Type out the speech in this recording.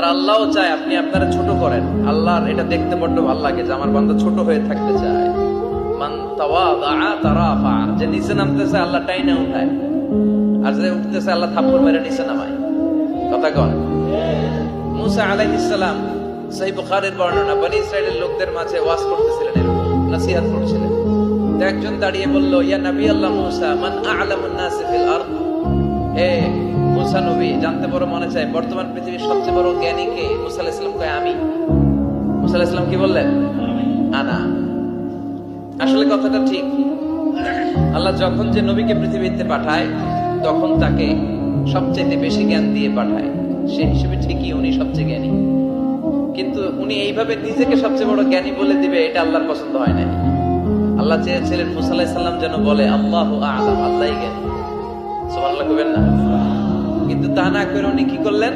আর আল্লাহও চায় আপনি আপনারা ছোট করেন। আল্লাহর এটা দেখতে বড্ড ভালো লাগে যে আমার বান্দা ছোট হয়ে থাকতে চায়। মান তাওয়াদা তারাফা, যে নিচে নামতেছে আল্লাহ টাইনা উঠায়, আর যে উঠতেছে আল্লাহ থাপ্পড় মেরে নিচে নামায়। কথা কন। মুসা আলাইহিস সালাম, সহিহ বুখারীর বর্ণনা, বনি ইসরাইলের লোকদের মাঝে ওয়াজ করতেছিলেন, এরকম নসিহত করছিলেন। তো একজন দাঁড়িয়ে বলল, ইয়া নবী আল্লাহ মুসা, মান আ'লামুন নাস ফিল আরদ। হে মুসা নবী, জানতে বড় মনে চায় বর্তমান পৃথিবীর সবচেয়ে বড় জ্ঞানী কে? মুসা আলাইহিস সালাম কয় আমি। মুসা আলাইহিস সালাম কি বললেন? আনা। আসলে কথাটা ঠিক। আল্লাহ যখন যে নবীকে পৃথিবীতে পাঠায় তখন তাকে সবচেয়ে বেশি জ্ঞান দিয়ে পাঠায়, সেই হিসেবে ঠিকই উনি সবচেয়ে জ্ঞানী। কিন্তু উনি এইভাবে নিজেকে সবচেয়ে বড় জ্ঞানী বলে দিবে, এটা আল্লাহর পছন্দ হয় না। আল্লাহ চেয়েছিলেন মুসা আলাইহিস সালাম যেন বলে আল্লাহু আ'লাম, আল্লাহই জ্ঞানী। সুবহানাল্লাহ কইবেন না? কিন্তু তা না করে উনি কি করলেন?